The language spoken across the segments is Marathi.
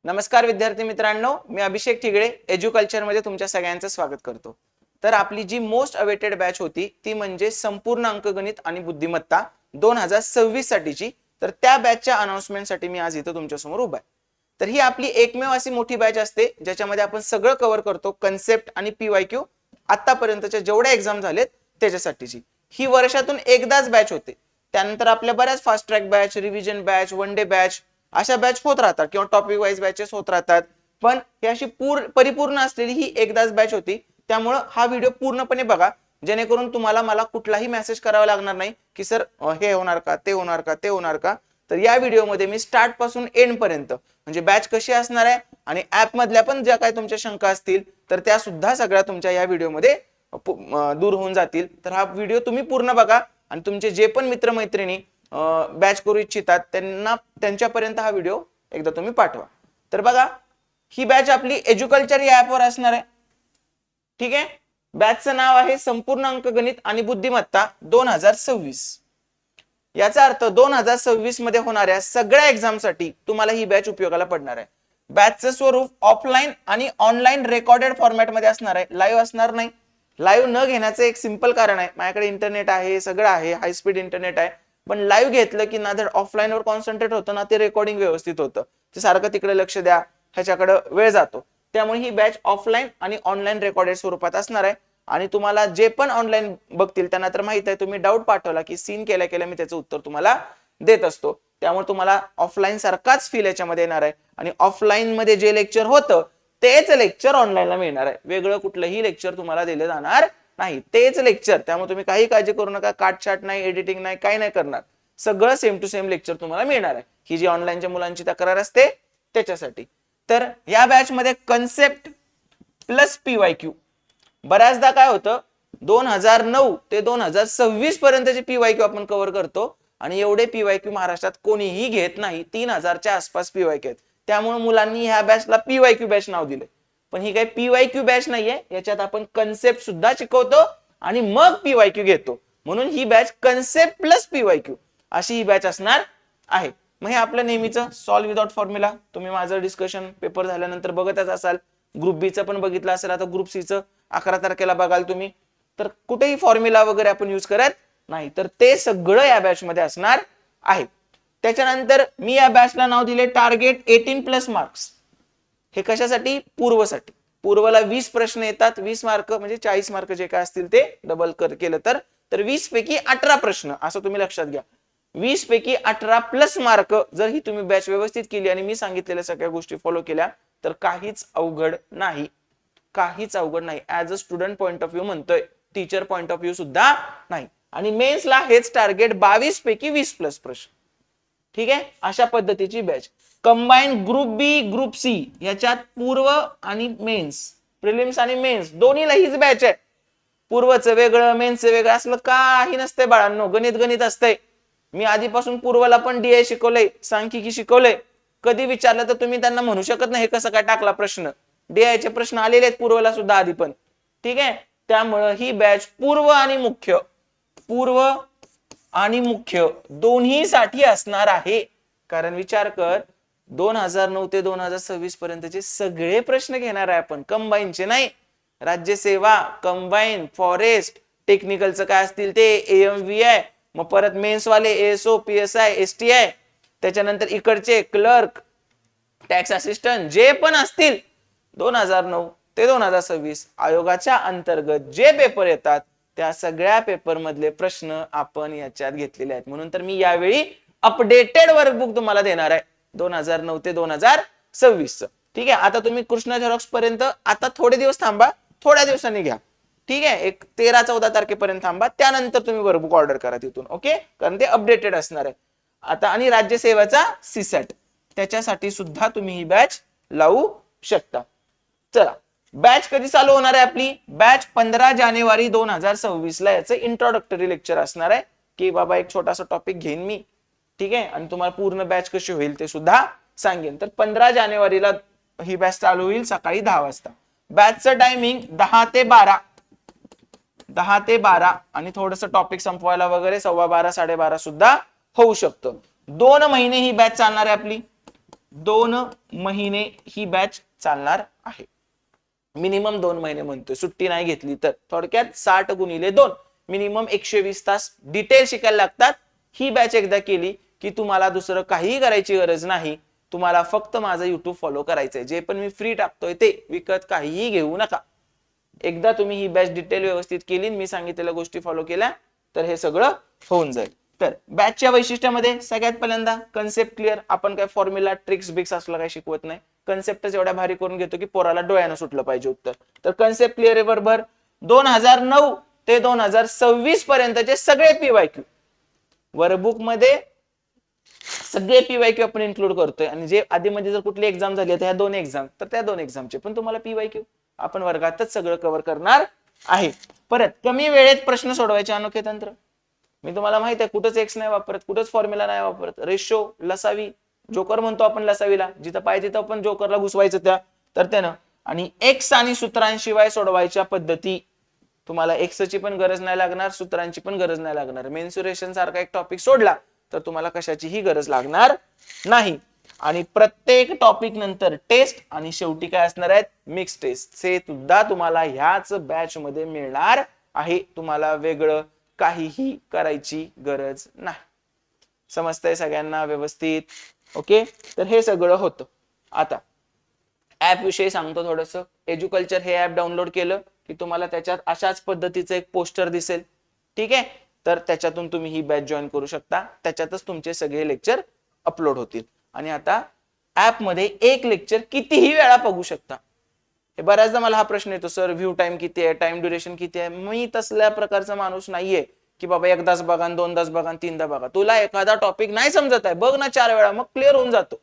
नमस्कार विद्यार्थी मित्रांनो, मी अभिषेक ठिगळे एज्युकल्चर मध्ये तुमच्या सगळ्यांचं स्वागत करतो। तर आपली जी मोस्ट अवेटेड बॅच होती ती म्हणजे संपूर्ण अंकगणित आणि बुद्धिमत्ता 2026 साठीची। तर त्या बॅचच्या अनाउन्समेंट साठी मी आज इथं तुमच्या समोर उभा आहे। तर ही आपली एकमेव अशी मोठी बॅच असते ज्याच्यामध्ये आपण सगळं कव्हर करतो, कन्सेप्ट आणि पीवायक्यू आतापर्यंतच्या जेवढ्या एक्झाम झालेत त्याच्यासाठीची। ही वर्षातून एकदाच बॅच होते। त्यानंतर आपल्या बऱ्याच fast track batch, revision batch, one day batch अशा बॅच होत राहतात किंवा टॉपिक वाइज बॅचेस होत राहतात, पण ही अशी परिपूर्ण असलेली ही एकदाच बॅच होती। त्यामुळे हा व्हिडिओ पूर्णपणे बघा, जेणेकरून तुम्हाला मला कुठलाही मेसेज करावा लागणार नाही की सर हे होणार का, ते होणार का, ते होणार का। तर या व्हिडिओमध्ये मी स्टार्ट पासून एंड पर्यंत म्हणजे बॅच कशी असणार आहे आणि ऍप मधल्या पण ज्या काही तुमच्या शंका असतील तर त्या सुद्धा सगळ्या तुमच्या या व्हिडिओमध्ये दूर होऊन जातील। तर हा व्हिडिओ तुम्ही पूर्ण बघा आणि तुमचे जे पण मित्रमैत्रिणी बॅच करू इच्छितात त्यांना त्यांच्यापर्यंत हा व्हिडिओ एकदा तुम्ही पाठवा। तर बघा, ही बॅच आपली एज्युकल्चर या ऍपवर असणार आहे। ठीक आहे, बॅचचं नाव आहे संपूर्ण अंकगणित आणि बुद्धिमत्ता 2026। याचा अर्थ 2026 मध्ये होणाऱ्या सगळ्या एक्झाम साठी तुम्हाला ही बॅच उपयोगाला पडणार आहे। बॅचचं स्वरूप ऑफलाईन आणि ऑनलाईन रेकॉर्डेड फॉर्मॅट मध्ये असणार आहे, लाईव्ह असणार नाही। लाईव्ह न घेण्याचं एक सिंपल कारण आहे, माझ्याकडे इंटरनेट आहे, सगळं आहे, हाय स्पीड इंटरनेट आहे, पण लाईव्ह घेतलं की ना तर ऑफलाईन वर कॉन्सन्ट्रेट होतं ना ते रेकॉर्डिंग व्यवस्थित होतं, ते सारखं तिकडे लक्ष द्या ह्याच्याकडे वेळ जातो। त्यामुळे ही बॅच ऑफलाईन आणि ऑनलाईन रेकॉर्डेड स्वरूपात असणार आहे। आणि तुम्हाला जे पण ऑनलाईन बघतील त्यांना तर माहित आहे, तुम्ही डाऊट पाठवला की सीन केल्या केल्या मी त्याचं उत्तर तुम्हाला देत असतो। त्यामुळे तुम्हाला ऑफलाईन सारखाच फील याच्यामध्ये येणार आहे आणि ऑफलाईन मध्ये जे लेक्चर होतं तेच लेक्चर ऑनलाईनला मिळणार आहे, वेगळं कुठलंही लेक्चर तुम्हाला दिलं जाणार नाही, तेच लेक्चर। त्यामुळे तुम्ही काही काळजी करू नका, काटछाट नाही, एडिटिंग नाही, काही नाही करणार, सगळं सेम टू सेम लेक्चर तुम्हाला मिळणार आहे। ही जी ऑनलाईनच्या मुलांची तक्रार असते त्याच्यासाठी। तर या बॅच मध्ये कन्सेप्ट प्लस पीवायक्यू, बऱ्याचदा काय होतं 2009 ते 2026 पर्यंतचे पीवायक्यू आपण कव्हर करतो आणि एवढे पीवायक्यू महाराष्ट्रात कोणीही घेत नाही, 3000च्या आसपास पीवायक्यू आहेत। त्यामुळे मुलांनी ह्या बॅचला पीवायक्यू बॅच नाव दिले, पण ही काही पीवायक्यू बॅच नाहीये, याच्यात आपण कन्सेप्ट सुद्धा शिकवतो आणि मग पीवायक्यू घेतो, म्हणून ही बॅच कन्सेप्ट प्लस पीवायक्यू अशी ही बॅच असणार आहे। मग हे आपलं नेहमीचं सॉल्व विदाउट फॉर्म्युला, तुम्ही माझं डिस्कशन पेपर झाल्यानंतर बघतच असाल, ग्रुप बी चं पण बघितलं असेल, आता ग्रुप सी चं 11 तारखेला बघाल तुम्ही। तर कुठेही फॉर्म्युला वगैरे आपण यूज करत नाही, तर ते सगळं या बॅच मध्ये असणार आहे। त्याच्यानंतर मी या बॅचला नाव दिले टार्गेट 18+ मार्क्स। हे कशासाठी? पूर्वसाठी। पूर्वला 20 प्रश्न येतात, 20 मार्क म्हणजे 40 मार्क जे काय असतील ते डबल केलं तर 20 पैकी 18 प्रश्न, असं तुम्ही लक्षात घ्या। 20 पैकी 18+ मार्क जर ही तुम्ही बॅच व्यवस्थित केली आणि मी सांगितलेल्या सगळ्या गोष्टी फॉलो केल्या तर काहीच अवघड नाही, काहीच अवघड नाही। As a student point of view म्हणतोय, टीचर पॉइंट ऑफ व्ह्यू सुद्धा नाही। आणि मेन्सला हेच टार्गेट 22 पैकी 20+ प्रश्न। ठीक आहे, अशा पद्धतीची बॅच। कंबाईन ग्रुप बी ग्रुप सी याच्यात पूर्व आणि मेन्स, प्रिलिम्स आणि मेन्स दोन्हीला हीच बॅच आहे। पूर्वचं वेगळं, मेन्सचं वेगळं असलं काही नसतंय बाळांनो, गणित गणित असतंय। मी आधीपासून पूर्वला पण डीआय शिकवलंय, सांख्यिकी शिकवलंय। कधी विचारलं तर तुम्ही त्यांना म्हणू शकत नाही हे कसं काय टाकला प्रश्न, डीआयचे प्रश्न आलेले आहेत पूर्वला सुद्धा आधी पण। ठीक आहे, त्यामुळे ही बॅच पूर्व आणि मुख्य, पूर्व आणि मुख्य दोन्ही साठी असणार आहे। कारण विचार कर, 2009 ते 2026 पर्यंतचे सगळे प्रश्न घेणार आहे आपण, कंबाईनचे नाही। राज्यसेवा, कंबाईन, फॉरेस्ट, टेक्निकलचं काय असतील ते, एएमव्हीआय, मग परत मेन्स वाले एएसओ, पीएसआय, एसटीआय, त्याच्यानंतर इकडचे क्लर्क, टॅक्स असिस्टंट जे पण असतील 2009 ते 2026 आयोगाच्या अंतर्गत जे पेपर येतात त्या सगळ्या पेपर मधले प्रश्न आपण याच्यात घेतलेले आहेत। म्हणून तर मी यावेळी अपडेटेड वर्कबुक तुम्हाला देणार आहे 2009 ते 2026 चं। ठीक आहे, आता तुम्ही कृष्णा झेरॉक्स पर्यंत आता थोडे दिवस थांबा, थोड्या दिवसांनी घ्या। ठीक आहे, एक 13-14 तारखेपर्यंत थांबा, त्यानंतर तुम्ही वर्कबुक ऑर्डर करा तिथून। ओके, कारण ते अपडेटेड असणार आहे आता। आणि राज्यसेवेचा सीसॅट त्याच्यासाठी सुद्धा तुम्ही ही बॅच लावू शकता। चला, बॅच कधी चालू होणार आहे आपली? बॅच 15 जानेवारी 2026 ला याचं इंट्रोडक्टरी लेक्चर असणार आहे, की बाबा एक छोटासा टॉपिक घेईन मी। ठीक आहे, आणि तुम्हाला पूर्ण बॅच कशी होईल ते सुद्धा सांगेन। तर 15 जानेवारीला ही बॅच चालू होईल सकाळी 10 वाजता। बॅचचं टायमिंग 10 ते 12, 10 ते 12 आणि थोडंसं टॉपिक संपवायला वगैरे 12:15 साडेबारा सुद्धा होऊ शकतं। 2 महिने ही बॅच चालणार आहे आपली। 2 महिने ही बॅच चालणार आहे. मिनिमम 2 महिने म्हणतोय, सुट्टी नाही घेतली तर. थोडक्यात 60 गुणिले 2 मिनिमम 120 तास डिटेल शिकायला लागतात. ही बॅच एकदा केली की तुम्हाला दुसरं काहीही करायची गरज नाही. तुम्हाला फक्त माझं युट्यूब फॉलो करायचंय. जे पण मी फ्री टाकतोय ते विकत काहीही घेऊ नका. एकदा तुम्ही ही बॅच डिटेल व्यवस्थित केली, मी सांगितलेल्या गोष्टी फॉलो केल्या तर हे सगळं होऊन जाईल. तर बॅचच्या वैशिष्ट्यामध्ये सगळ्यात पहिल्यांदा कन्सेप्ट क्लिअर. आपण काय फॉर्म्युला ट्रिक्स बिक्स असलं काही शिकवत नाही. कन्सेप्टच एवढ्या भारी करून घेतो की पोराला डोळ्यानं सुटलं पाहिजे उत्तर. तर कन्सेप्ट क्लिअर आहे बरोबर. 2009 ते 2026 पर्यंतचे सगळे पीवायक्यू वर्कबुक मध्ये सगळे पीवायक्यू आपण इन्क्लूड करतोय. आणि जे आधी मध्ये जर कुठली एक्झाम झाली तर ह्या 2 एक्झाम, तर त्या 2 एक्झामचे पण तुम्हाला पीवायक्यू आपण वर्गातच सगळं कव्हर करणार आहे. परत कमी वेळेत प्रश्न सोडवायचे अनोखे तंत्र. मी तुम्हाला माहित आहे कुठंच एक्स नाही वापरत, कुठंच फॉर्म्युला नाही वापरत. रेशो, लसावी, जोकर म्हणतो आपण लसावीला, जिथं पाहिजे तिथं आपण जोकरला घुसवायचं त्या तर त्यानं. आणि एक्स आणि सूत्रांशिवाय सोडवायच्या पद्धती. तुम्हाला एक्सची पण गरज नाही लागणार, सूत्रांची पण गरज नाही लागणार. मेन्सुरेशन सारखा एक टॉपिक सोडला तर तुम्हाला कशाचीही गरज लागणार नाही. आणि प्रत्येक टॉपिक नंतर टेस्ट आणि शेवटी काय असणार आहेत, मिक्स टेस्ट. हे सुद्धा तुम्हाला ह्याच बॅच मध्ये मिळणार आहे. तुम्हाला वेगळं काहीही करायची गरज नाही. समजतंय सगळ्यांना व्यवस्थित? ओके, तर हे सगळं होतं. आता ऍप विषयी सांगतो थोडस. एज्युकल्चर हे ऍप डाउनलोड केलं की तुम्हाला त्याच्यात अशाच पद्धतीचं एक पोस्टर दिसेल. ठीक आहे, तर त्याच्यातून तुम्ही ही बॅच जॉईन करू शकता. त्याच्यातच तुमचे सगळे लेक्चर अपलोड होतील. आणि आता ऍप मध्ये एक लेक्चर कितीही वेळा बघू शकता. हे बऱ्याचदा मला हा प्रश्न येतो, सर व्ह्यू टाइम किती आहे, टाइम ड्युरेशन किती आहे. मी तसल्या प्रकारचा माणूस नाहीये की बाबा एकदाच बघा, दोनदाच बघा, तीनदा बघा. तुला एखादा टॉपिक नाही समजत आहे, बघ ना 4 वेळा, मग क्लिअर होऊन जातो.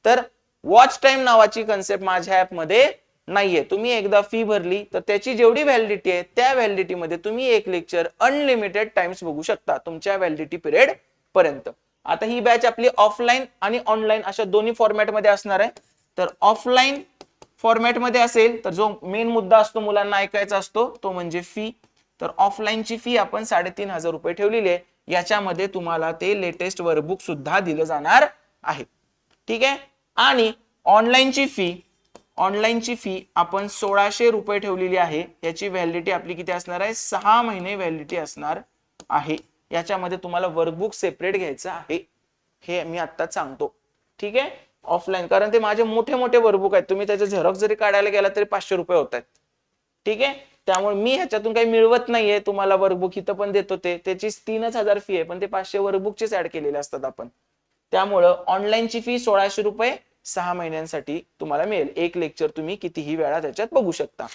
तर वॉच टाइम नावाची कन्सेप्ट माझ्या ऍप मध्ये नाहीये. तुम्ही एकदा फी भरली तर त्याची जेवढी व्हॅलिडिटी आहे त्या व्हॅलिडिटी मध्ये तुम्ही एक लेक्चर अनलिमिटेड टाइम्स बघू शकता तुमच्या व्हॅलिडिटी पिरियड पर्यंत. आता ही बॅच आपली ऑफलाईन आणि ऑनलाईन अशा दोन्ही फॉर्मॅट मध्ये असणार आहे. तर ऑफलाईन फॉर्मॅट मध्ये असेल तर जो मेन मुद्दा असतो मुलांना ऐकायचा असतो तो म्हणजे फी. तर ऑफलाईनची फी आपण 3,500 रुपये ठेवलेली आहे. याच्यामध्ये तुम्हाला ते लेटेस्ट वर्कबुक सुद्धा दिलं जाणार आहे. ठीक आहे. आणि ऑनलाईनची फी आपण 1,600 रुपये ठेवलेली आहे. याची व्हॅलिडिटी आपली किती असणार आहे, 6 महिने व्हॅलिडिटी असणार आहे. याच्यामध्ये तुम्हाला वर्कबुक सेपरेट घ्यायचं आहे, हे मी आत्ताच सांगतो. ठीक आहे, ऑफलाईन, कारण ते माझे मोठे मोठे वर्कबुक आहेत. तुम्ही त्याचे झेरॉक्स जरी काढायला गेला तरी 500 रुपये होत आहेत. ठीक आहे, त्यामुळे मी ह्याच्यातून काही मिळवत नाहीये तुम्हाला. वर्कबुक इथं पण देतो ते, त्याची 3,000 फी आहे, पण ते 500 वर्कबुकचेच ऍड केलेले असतात आपण. त्यामुळं ऑनलाईनची फी 1,600 रुपये 6 महिन्यांसाठी तुम्हाला मिळेल. एक लेक्चर तुम्ही कितीही वेळा त्याच्यात बघू शकता.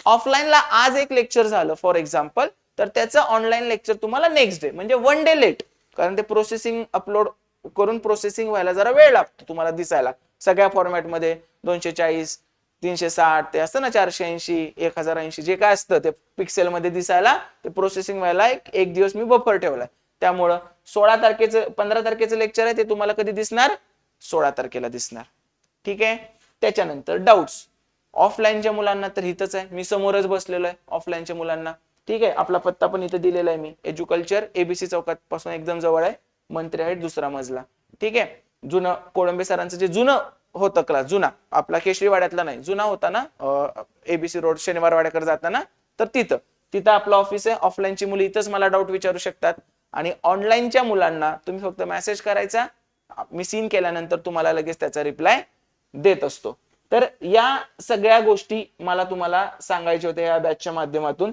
ऑफलाईनला आज एक लेक्चर झालं फॉर एक्झाम्पल, तर त्याचं ऑनलाईन लेक्चर तुम्हाला नेक्स्ट डे म्हणजे 1 डे लेट, कारण ते प्रोसेसिंग अपलोड करून प्रोसेसिंग व्हायला जरा वेळ लागतो तुम्हाला दिसायला. सगळ्या फॉर्मॅटमध्ये 240, 360 ते असतं ना, 480, 1080 जे काय असतं ते पिक्सेल मध्ये दिसायला, ते प्रोसेसिंग व्हायला एक दिवस मी बफर ठेवलाय. त्यामुळं 15 तारखेचं लेक्चर आहे ते तुम्हाला कधी दिसणार, 16 तारखेला दिसणार. ठीक आहे. त्याच्यानंतर डाऊट्स ऑफलाईनच्या मुलांना तर इथंच आहे, मी समोरच बसलेलो आहे ऑफलाईनच्या मुलांना. ठीक आहे, आपला पत्ता पण इथं दिलेला आहे मी. एज्युकल्चर एबीसी चौकात पासून एकदम जवळ आहे, मंत्री हाईट 2रा मजला. ठीक आहे. जुनं कोळंबे सरांचं जे जुनं होतं क्लास, जुना आपला केशरीवाड्यातला नाही, जुना होता ना एबीसी रोड शनिवार वाड्याकडे जाताना, तर तिथं आपलं ऑफिस आहे. ऑफलाईनची मुलं इथंच मला डाऊट विचारू शकतात. आणि ऑनलाईनच्या मुलांना तुम्ही फक्त मेसेज करायचा, मी सीन केल्यानंतर तुम्हाला लगेच त्याचा रिप्लाय देत असतो. तर या सगळ्या गोष्टी मला तुम्हाला सांगायच्या होत्या या बॅचच्या माध्यमातून,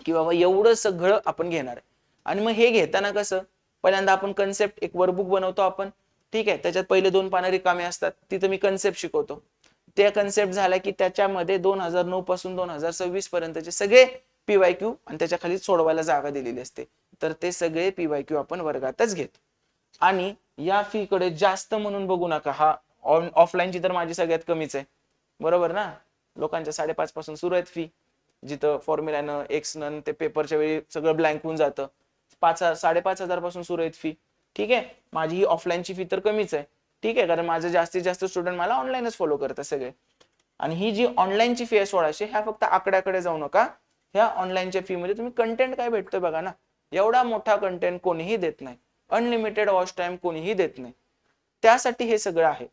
की बाबा एवढं सगळं आपण घेणार आहे. आणि मग हे घेताना कसं, पहिल्यांदा आपण कन्सेप्ट एक वर्कबुक बनवतो आपण. ठीक आहे, त्याच्यात पहिले 2 पानं रिकामे असतात, तिथं मी कन्सेप्ट शिकवतो. त्या कन्सेप्ट झाल्या की त्याच्यामध्ये 2009 पासून 2026 पर्यंतचे सगळे पीवायक्यू आणि त्याच्या खाली सोडवायला जागा दिलेली असते. तर ते सगळे पीवायक्यू आपण वर्गातच घेतो. आणि या फी कडे जास्त म्हणून बघू नका. हा ऑफलाईनची तर माझी सगळ्यात कमीच आहे, बरोबर ना. लोकांच्या 5.5 पासून सुरू आहेत फी, जिथं फॉर्म्युल्यानं एक्सनं ते पेपरच्या वेळी सगळं ब्लँक होऊन जातं. 5,500 पासून सुरू आहेत फी. ठीक आहे, माझी ही ऑफलाईनची फी तर कमीच आहे. ठीक आहे, कारण माझं जास्तीत जास्त स्टुडंट मला ऑनलाईनच फॉलो करतात सगळे. आणि ही जी ऑनलाईनची फी आहे 1,600, ह्या फक्त आकड्याकडे जाऊ नका. ह्या ऑनलाईनच्या फी मध्ये तुम्ही कंटेंट काय भेटतोय बघा ना. एवढा मोठा कंटेंट कोणीही देत नाही, अनलिमिटेड वॉच टाइम कोणीही देत नाही. त्यासाठी हे सगळं आहे.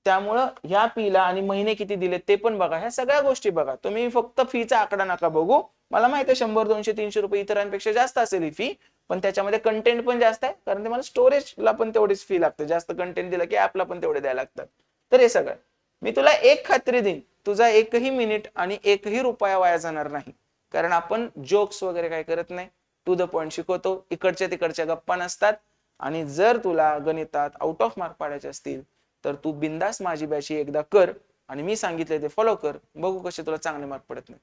त्यामुळं ह्या फीला आणि महिने किती दिले ते पण बघा, ह्या सगळ्या गोष्टी बघा. तुम्ही फक्त फीचा आकडा नका बघू. मला माहिती आहे 100 200 300 रुपये इतरांपेक्षा जास्त असेल ही फी, पण त्याच्यामध्ये कंटेंट पण जास्त आहे, कारण ते मला स्टोरेजला पण तेवढीच फी लागते. जास्त कंटेंट दिलं की ऍपला पण तेवढे द्यायला लागतात. तर हे सगळं मी तुला एक खात्री देईन, तुझा एकही मिनिट आणि एकही रुपया वाया जाणार नाही. कारण आपण जोक्स वगैरे काय करत नाही, टू द पॉइंट शिकवतो, इकडच्या तिकडच्या गप्पा नसतात. आणि जर तुला गणितात आउट ऑफ मार्क पाडायचे असतील तर तू बिंदास माझी बॅच एकदा कर आणि मी सांगितले ते फॉलो कर, बघू कसे तुला चांगले मार्क पडत नाही.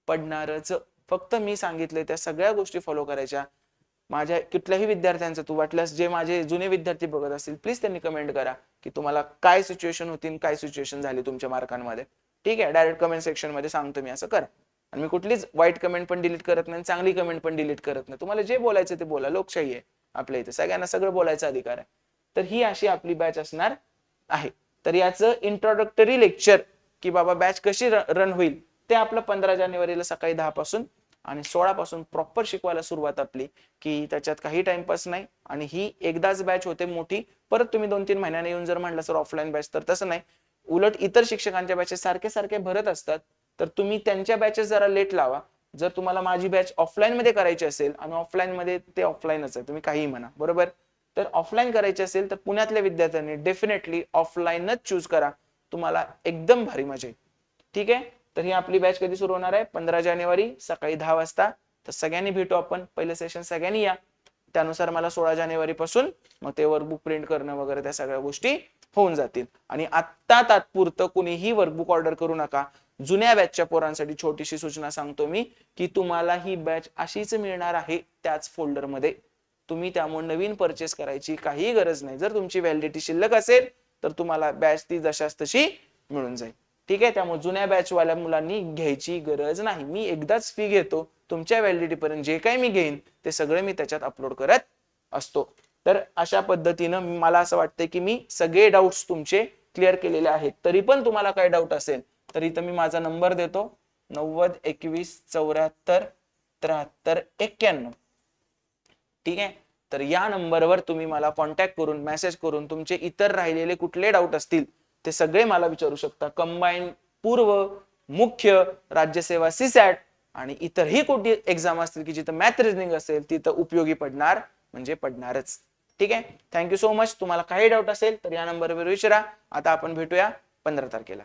पडणारच. फक्त मी सांगितले त्या सगळ्या गोष्टी फॉलो करायच्या. माझ्या कुठल्याही विद्यार्थ्यांचं तू वाटल्यास जे माझे जुने विद्यार्थी बघत असतील प्लीज त्यांनी कमेंट करा की तुम्हाला काय सिच्युएशन होती, काय सिच्युएशन झाली तुमच्या मार्कांमध्ये. ठीक आहे, डायरेक्ट कमेंट सेक्शन मध्ये सांगतो मी, असं करा. आणि मी कुठलीच वाईट कमेंट पण डिलीट करत नाही, चांगली कमेंट पण डिलीट करत नाही. तुम्हाला जे बोलायचं ते बोला, लोकशाही आहे आपल्या इथे, सगळ्यांना सगळं बोलायचा अधिकार आहे. तर ही अशी आपली बॅच असणार आहे. तर याचं इंट्रोडक्टरी लेक्चर की बाबा बॅच कशी रन होईल ते आपलं 15 जानेवारीला सकाळी 10 पासून आणि 16 पासून प्रॉपर शिकवायला सुरुवात आपली, की त्याच्यात काही टाइमपास नाही. आणि ही एकदाच बॅच होते मोठी, परत तुम्ही 2-3 महिन्याने येऊन जर म्हणलं सर ऑफलाईन बॅच, तर तसं नाही. उलट इतर शिक्षकांच्या बॅचेस सारखे सारखे भरत असतात, तर तुम्ही त्यांच्या बॅचेस जरा लेट लावा. जर तुम्हाला माझी बॅच ऑफलाईन मध्ये करायची असेल, आणि ऑफलाईन मध्ये ते ऑफलाईनच आहे, तुम्ही काही म्हणा बरोबर, तर ऑफलाईन करायची असेल तर पुण्यातल्या विद्यार्थ्यांनी डेफिनेटली ऑफलाईनच चूज करा, तुम्हाला एकदम भारी मजा येईल. ठीक आहे, तर ही आपली बॅच कधी सुरू होणार आहे? 15 जानेवारी सकाळी 10 वाजता. तर सगळ्यांनी भेटू आपण, पहिलं सेशन सगळ्यांनी या. त्यानुसार मला 16 जानेवारी पासून मग ते वर्कबुक प्रिंट करणं वगैरे त्या सगळ्या गोष्टी होऊन जातील. आणि आत्ता तात्पुरतं कुणीही वर्कबुक ऑर्डर करू नका. जुन्या बॅचच्या पोरांसाठी छोटीशी सूचना सांगतो मी, की तुम्हाला ही बॅच अशीच मिळणार आहे त्याच फोल्डरमध्ये. तुम्ही त्यामुळे नवीन परचेस करायची काही गरज नाही. जर तुमची व्हॅलिडिटी शिल्लक असेल तर तुम्हाला बॅच ती जशाच तशी मिळून जाईल. ठीक आहे, त्यामुळे जुन्या बॅचवाल्या मुलांनी घ्यायची गरज नाही. मी एकदाच फी घेतो, तुमच्या व्हॅलिडिटी पर्यंत जे काही मी घेईन ते सगळे मी त्याच्यात अपलोड करत असतो. तर अशा पद्धतीनं मला असं वाटतं की मी सगळे डाऊट्स तुमचे क्लिअर केलेले आहेत. तरी पण तुम्हाला काय डाऊट असेल तर इथं मी माझा नंबर देतो, 90 21 74 73 91. ठीक आहे, तर या नंबरवर तुम्ही मला कॉन्टॅक्ट करून मेसेज करून तुमचे इतर राहिलेले कुठले डाऊट असतील ते सगळे मला विचारू शकता. कंबाईन, पूर्व, मुख्य, राज्यसेवा, सीसॅट आणि इतरही कुठे एक्झाम असतील की जिथं मॅथ रिजनिंग असेल तिथं उपयोगी पडणार म्हणजे पडणारच. ठीक आहे, थँक्यू सो मच. तुम्हाला काही डाऊट असेल तर या नंबरवर विचारा. आता आपण भेटूया 15 तारखेला.